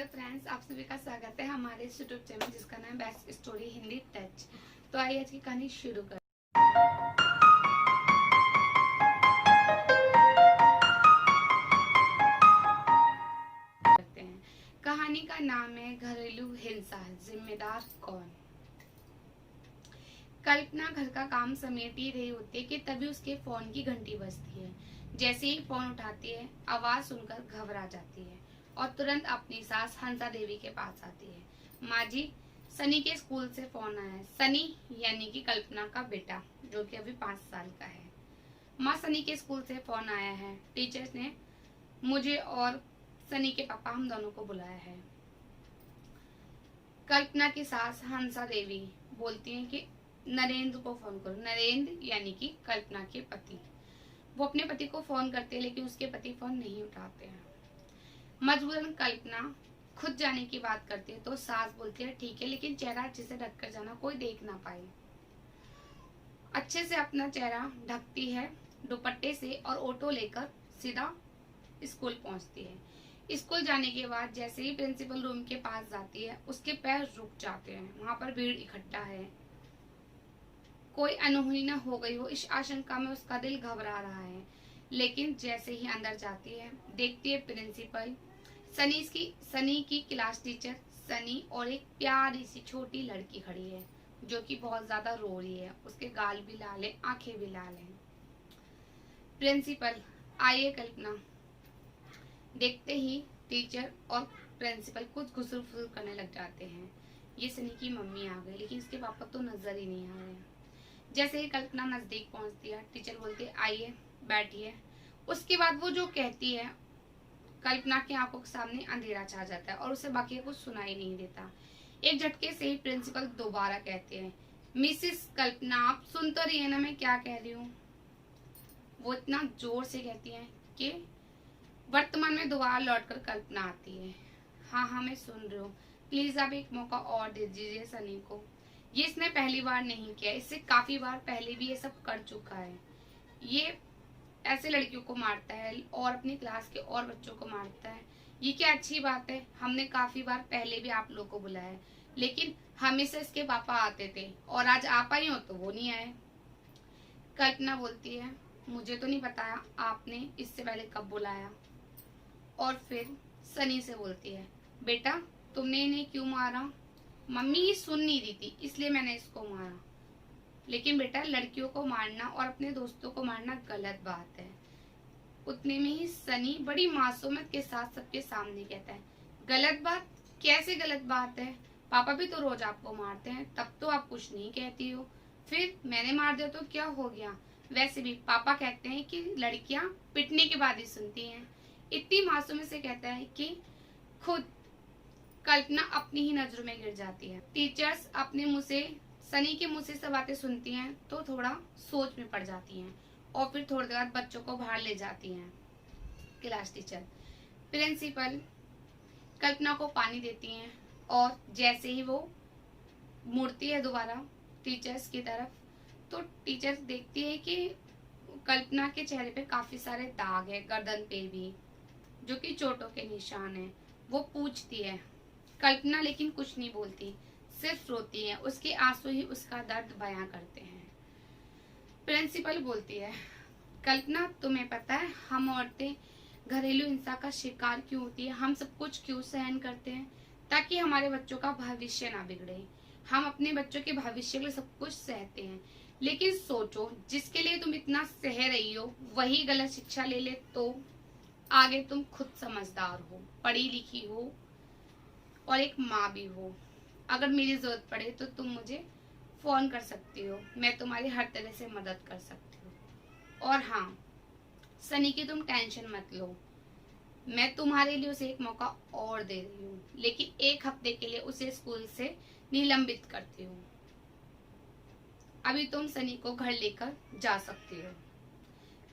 Hello friends, आप सभी का स्वागत है हमारे इस यूट्यूब चैनल जिसका नाम है बेस्ट स्टोरी हिंदी टच। तो आइए आज की कहानी शुरू करते हैं। कहानी का नाम है घरेलू हिंसा, जिम्मेदार कौन। कल्पना घर का काम समेट ही रही होती है कि तभी उसके फोन की घंटी बजती है। जैसे ही फोन उठाती है, आवाज सुनकर घबरा जाती है और तुरंत अपनी सास हंसा देवी के पास आती है। माँ जी, सनी के स्कूल से फोन आया है। सनी यानी कि कल्पना का बेटा, जो कि अभी 5 साल का है। माँ, सनी के स्कूल से फोन आया है। टीचर्स ने मुझे और सनी के पापा हम दोनों को बुलाया है। कल्पना की सास हंसा देवी बोलती हैं कि नरेंद्र को फोन करो। नरेंद्र यानी कि कल्पना के पति। वो अपने पति को फोन करते हैं, लेकिन उसके पति फोन नहीं उठाते हैं। मजबूरन कल्पना खुद जाने की बात करती है तो सास बोलती है ठीक है, लेकिन चेहरा अच्छे से ढक कर जाना, कोई देख ना पाए। अच्छे से अपना चेहरा ढकती है दुपट्टे से और ऑटो लेकर सीधा स्कूल पहुंचती है। स्कूल जाने के बाद जैसे ही प्रिंसिपल रूम के पास जाती है, उसके पैर रुक जाते हैं। वहां पर भीड़ इकट्ठा है, कोई अनहोनी न हो गई हो, इस आशंका में उसका दिल घबरा रहा है। लेकिन जैसे ही अंदर जाती है, देखती है प्रिंसिपल, सनी की क्लास टीचर सनी और एक प्यारी सी छोटी लड़की खड़ी है, जो कि बहुत ज्यादा रो रही है। उसके गाल भी लाल है, आंखें भी लाल हैं। प्रिंसिपल, आइए कल्पना। देखते ही टीचर और प्रिंसिपल कुछ घुसुर फुसुर करने लग जाते हैं। ये सनी की मम्मी आ गई, लेकिन इसके पापा तो नजर ही नहीं आ रहे। जैसे ही कल्पना नजदीक पहुंचती है, टीचर बोलती है आइए बैठिए। उसके बाद वो जो कहती है, कल्पना की आंखों के सामने अंधेरा छा जाता है और उसे बाकी कुछ सुनाई नहीं देता। एक झटके से ही प्रिंसिपल दोबारा कहते हैं, मिसिस कल्पना, आप सुन तो रही है ना मैं क्या कह रही हूँ। वो इतना जोर से कहती है कि वर्तमान में दोबारा लौटकर कल्पना आती है। हाँ हाँ, मैं सुन रही हूँ, प्लीज आप एक मौका और दे दीजिए सनी को। ये इसने पहली बार नहीं किया, इससे काफी बार पहले भी ये सब कर चुका है। ये ऐसे लड़कियों को मारता है और अपनी क्लास के और बच्चों को मारता है। ये क्या अच्छी बात है। हमने काफी बार पहले भी आप लोग को बुलाया है, लेकिन हमेशा इसके पापा आते थे और आज आप आई हो तो वो नहीं आए। कल्पना बोलती है, मुझे तो नहीं बताया आपने इससे पहले कब बुलाया। और फिर सनी से बोलती है, बेटा तुमने इन्हें क्यों मारा। मम्मी ये सुन नहीं रही थी, इसलिए मैंने इसको मारा। लेकिन बेटा, लड़कियों को मारना और अपने दोस्तों को मारना गलत बात है। उतने में ही सनी बड़ी मासूमियत के साथ सबके सामने कहता है, गलत बात? कैसे गलत बात है? पापा भी तो रोज आपको मारते हैं, तब तो आप कुछ नहीं कहती हो। फिर मैंने मार दिया तो क्या हो गया? वैसे भी पापा कहते हैं कि लड़कियां पिटने के बाद ही सुनती हैं। इतनी मासूमियत से कहता है कि खुद कल्पना अपनी ही नजरों में गिर जाती है। टीचर्स अपने मुंह से, सनी के मुंह से सब बातें सुनती हैं तो थोड़ा सोच में पड़ जाती हैं और फिर थोड़ी देर बाद बच्चों को बाहर ले जाती हैं क्लास टीचर। प्रिंसिपल कल्पना को पानी देती हैं और जैसे ही वो मुड़ती है दोबारा टीचर्स की तरफ, तो टीचर्स देखती है कि कल्पना के चेहरे पे काफी सारे दाग है, गर्दन पे भी, जो कि चोटों के निशान है। वो पूछती है कल्पना, लेकिन कुछ नहीं बोलती, सिर्फ रोती है। उसके आंसू ही उसका दर्द बयां करते हैं। प्रिंसिपल बोलती है, कल्पना तुम्हें पता है हम औरतें घरेलू हिंसा का शिकार क्यों होती है? हम सब कुछ क्यों सहन करते हैं? ताकि हमारे बच्चों का भविष्य ना बिगड़े। हम अपने बच्चों के भविष्य के लिए सब कुछ सहते हैं, लेकिन सोचो जिसके लिए तुम इतना सह रही हो वही गलत शिक्षा ले ले तो आगे तुम खुद समझदार हो, पढ़ी लिखी हो और एक माँ भी हो। अगर मेरी जरूरत पड़े तो तुम मुझे फोन कर सकती हो, मैं तुम्हारी हर तरह से मदद कर सकती हूँ। और हाँ, सनी की तुम टेंशन मत लो, मैं तुम्हारे लिए उसे एक मौका और दे रही हूँ, लेकिन 1 हफ्ते के लिए उसे स्कूल से निलंबित करती हूँ। अभी तुम सनी को घर लेकर जा सकती हो।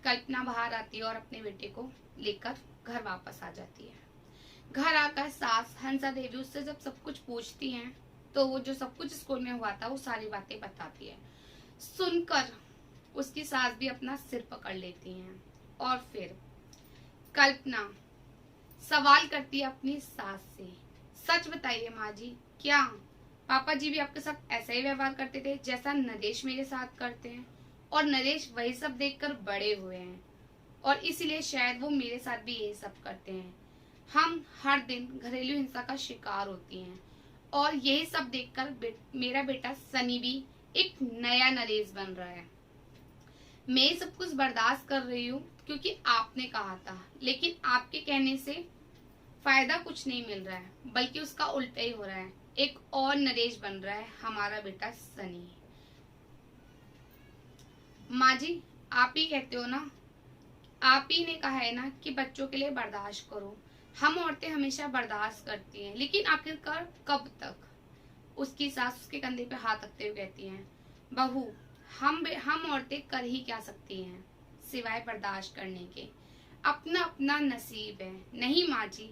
कल्पना बाहर आती है और अपने बेटे को लेकर घर वापस आ जाती है। घर आकर सास हंसा देवी उससे जब सब कुछ पूछती हैं, तो वो जो सब कुछ स्कूल में हुआ था वो सारी बातें बताती है। सुनकर उसकी सास भी अपना सिर पकड़ लेती हैं और फिर कल्पना सवाल करती है अपनी सास से सच बताइए माँ जी, क्या पापा जी भी आपके साथ ऐसा ही व्यवहार करते थे जैसा नरेश मेरे साथ करते हैं? और नरेश वही सब देखकर बड़े हुए हैं और इसीलिए शायद वो मेरे साथ भी यही सब करते हैं। हम हर दिन घरेलू हिंसा का शिकार होती हैं और यही सब देखकर मेरा बेटा सनी भी एक नया नरेश बन रहा है। मैं ये सब कुछ बर्दाश्त कर रही हूँ क्योंकि आपने कहा था, लेकिन आपके कहने से फायदा कुछ नहीं मिल रहा है, बल्कि उसका उल्टा ही हो रहा है। एक और नरेश बन रहा है हमारा बेटा सनी। माँ जी, आप ही कहते हो ना, आप ही ने कहा है ना कि बच्चों के लिए बर्दाश्त करो। हम औरतें हमेशा बर्दाश्त करती हैं, लेकिन आखिरकार कब तक? उसकी सास उसके कंधे पे हाथ रखते हुए कहती हैं, बहू, हम औरतें कर ही क्या सकती हैं सिवाय बर्दाश्त करने के। अपना अपना नसीब है। नहीं माँ जी,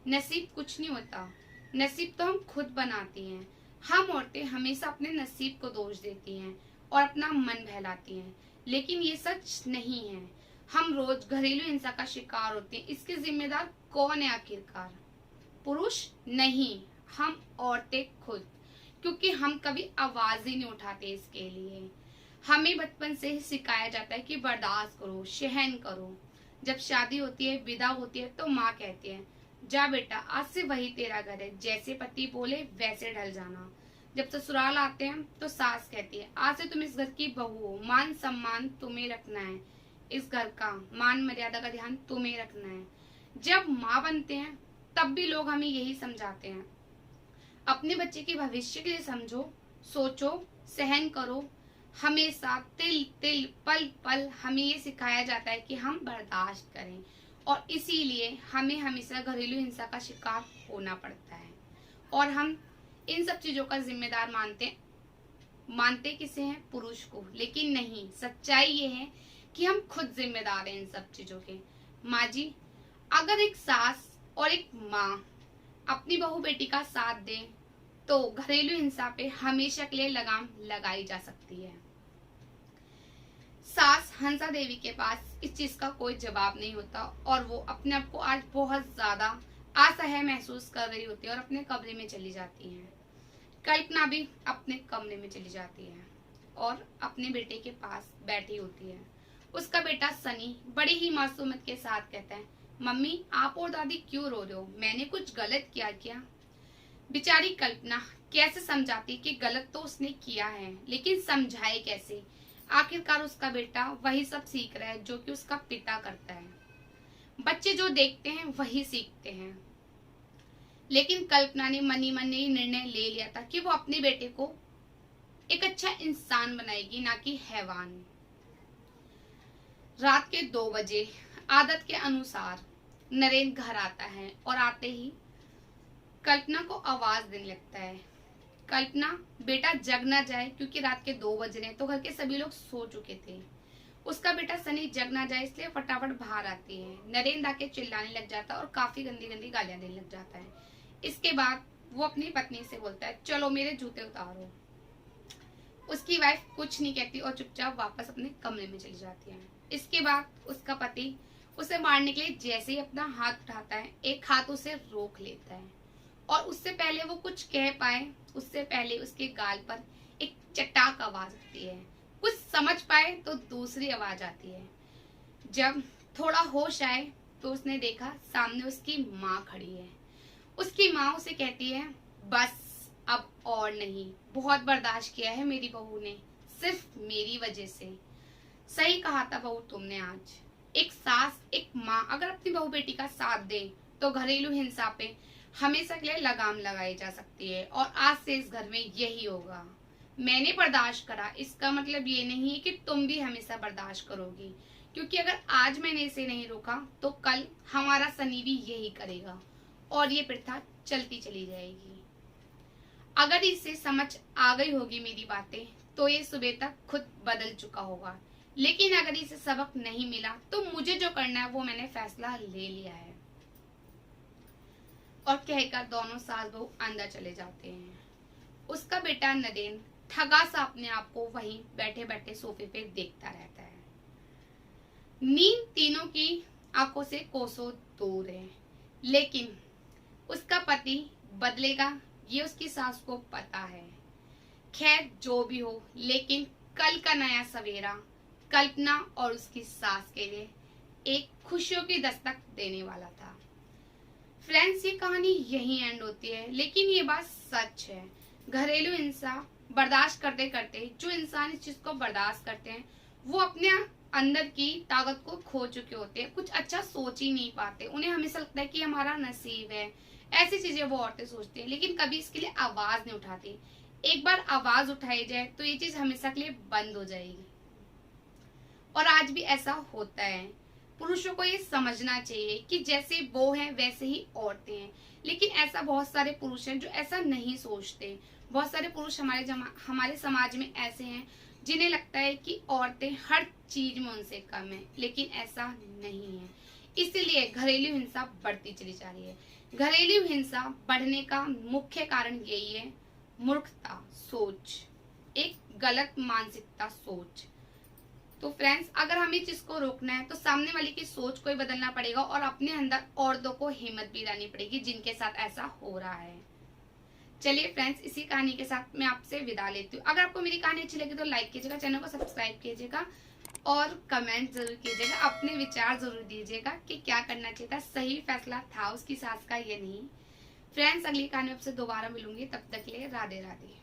नसीब कुछ नहीं होता, नसीब तो हम खुद बनाती हैं। हम औरतें हमेशा अपने नसीब को दोष देती हैं और अपना मन बहलाती हैं, लेकिन ये सच नहीं है। हम रोज घरेलू हिंसा का शिकार होते हैं। इसके जिम्मेदार कौन है आखिरकार? पुरुष नहीं, हम औरतें खुद, क्योंकि हम कभी आवाज ही नहीं उठाते इसके लिए। हमें बचपन से ही सिखाया जाता है कि बर्दाश्त करो, सहन करो। जब शादी होती है, विदा होती है, तो माँ कहती है, जा बेटा, आज से वही तेरा घर है, जैसे पति बोले वैसे ढल जाना। जब ससुराल आते हैं तो सास कहती है, आज से तुम इस घर की बहू हो, मान सम्मान तुम्हें रखना है, इस घर का मान मर्यादा का ध्यान तुम्हें रखना है। जब माँ बनते हैं तब भी लोग हमें यही समझाते हैं, अपने बच्चे के भविष्य के लिए समझो, सोचो, सहन करो। हमेशा तिल तिल पल पल हमें ये सिखाया जाता है कि हम बर्दाश्त करें, और इसीलिए हमें हमेशा घरेलू हिंसा का शिकार होना पड़ता है। और हम इन सब चीजों का जिम्मेदार मानते किसे हैं? पुरुष को। लेकिन नहीं, सच्चाई ये है कि हम खुद जिम्मेदार हैं इन सब चीजों के। माँ जी, अगर एक सास और एक माँ अपनी बहू बेटी का साथ दे तो घरेलू हिंसा पे हमेशा के लिए लगाम लगाई जा सकती है। सास हंसा देवी के पास इस चीज का कोई जवाब नहीं होता और वो अपने आप को आज बहुत ज्यादा असहाय महसूस कर रही होती है और अपने कमरे में चली जाती है। कल्पना भी अपने कमरे में चली जाती है और अपने बेटे के पास बैठी होती है। उसका बेटा सनी बड़ी ही मासूमियत के साथ कहता है, मम्मी, आप और दादी क्यों रो रहे हो? मैंने कुछ गलत किया क्या? बेचारी कल्पना कैसे समझाती कि गलत तो उसने किया है, लेकिन समझाए कैसे? आखिरकार उसका बेटा वही सब सीख रहा है जो कि उसका पिता करता है। बच्चे जो देखते हैं वही सीखते हैं। लेकिन कल्पना ने मनी मन ये निर्णय ले लिया था कि वो अपने बेटे को एक अच्छा इंसान बनाएगी, ना कि हैवान। रात के 2 बजे आदत के अनुसार नरेंद्र घर आता है और आते ही कल्पना को आवाज देने लगता है, कल्पना बेटा जग ना जाए, क्योंकि रात के 2 बज रहे हैं तो घर के सभी लोग सो चुके थे। उसका बेटा सनी जग ना जाए इसलिए फटाफट बाहर आती है। नरेंद्र आके चिल्लाने लग जाता है और काफी गंदी गंदी गालियां देने लग जाता है। इसके बाद वो अपनी पत्नी से बोलता है, चलो मेरे जूते उतारो। उसकी वाइफ कुछ नहीं कहती और चुपचाप वापस अपने कमरे में चली जाती है। इसके बाद उसका पति उसे मारने के लिए जैसे ही अपना हाथ उठाता है, एक हाथ उसे रोक लेता है और उससे पहले वो कुछ कह पाए उससे पहले उसके गाल पर एक चटाक आवाज आती है। कुछ समझ पाए तो दूसरी आवाज आती है। जब थोड़ा होश आए तो उसने देखा सामने उसकी माँ खड़ी है। उसकी माँ उसे कहती है, बस अब और नहीं, बहुत बर्दाश्त किया है मेरी बहू ने, सिर्फ मेरी वजह से। सही कहा था बहू तुमने आज। एक सास एक माँ अगर अपनी बहू बेटी का साथ दे तो घरेलू हिंसा पे हमेशा के लिए लगाम लगाई जा सकती है और आज से इस घर में यही होगा। मैंने बर्दाश्त करा, इसका मतलब ये नहीं है कि तुम भी हमेशा बर्दाश्त करोगी, क्योंकि अगर आज मैंने इसे नहीं रोका तो कल हमारा सनी भी यही करेगा और ये प्रथा चलती चली जाएगी। अगर इसे समझ आ गई होगी मेरी बातें तो ये सुबह तक खुद बदल चुका होगा, लेकिन अगर इसे सबक नहीं मिला तो मुझे जो करना है वो मैंने फैसला ले लिया है। और कहकर दोनों सास बहू अंदर चले जाते हैं। उसका बेटा नरेंद्र ठगा सा अपने आप को वहीं बैठे बैठे सोफे पे देखता रहता है। नींद तीनों की आंखों से कोसों दूर है, लेकिन उसका पति बदलेगा ये उसकी सास को पता है। खैर जो भी हो, लेकिन कल का नया सवेरा कल्पना और उसकी सास के लिए एक खुशियों की दस्तक देने वाला था। फ्रेंड्स, ये कहानी यहीं एंड होती है, लेकिन ये बात सच है। घरेलू हिंसा बर्दाश्त करते करते जो इंसान इस चीज को बर्दाश्त करते हैं वो अपने अंदर की ताकत को खो चुके होते हैं, कुछ अच्छा सोच ही नहीं पाते। उन्हें हमेशा लगता है कि हमारा नसीब है, ऐसी चीजें वो औरतें सोचती हैं, लेकिन कभी इसके लिए आवाज नहीं उठाती। एक बार आवाज उठाई जाए तो ये चीज हमेशा के लिए बंद हो जाएगी। और आज भी ऐसा होता है। पुरुषों को ये समझना चाहिए कि जैसे वो हैं वैसे ही औरतें हैं, लेकिन ऐसा बहुत सारे पुरुष हैं जो ऐसा नहीं सोचते। बहुत सारे पुरुष हमारे समाज में ऐसे हैं जिन्हें लगता है कि औरतें हर चीज में उनसे कम है, लेकिन ऐसा नहीं है। इसलिए घरेलू हिंसा बढ़ती चली जा रही है। घरेलू हिंसा बढ़ने का मुख्य कारण यही है, मूर्खता, सोच, एक गलत मानसिकता, सोच। तो फ्रेंड्स, अगर हमें चीज को रोकना है तो सामने वाले की सोच को ही बदलना पड़ेगा और अपने अंदर औरतों को हिम्मत भी लानी पड़ेगी जिनके साथ ऐसा हो रहा है। चलिए फ्रेंड्स, इसी कहानी के साथ मैं आपसे विदा लेती हूँ। अगर आपको मेरी कहानी अच्छी लगी तो लाइक कीजिएगा, चैनल को सब्सक्राइब कीजिएगा और कमेंट जरूर कीजिएगा। अपने विचार जरूर दीजिएगा कि क्या करना चाहिए था, सही फैसला था उसकी सास का या नहीं। फ्रेंड्स, अगली कहानी आपसे दोबारा मिलूंगी, तब तक के लिए राधे राधे।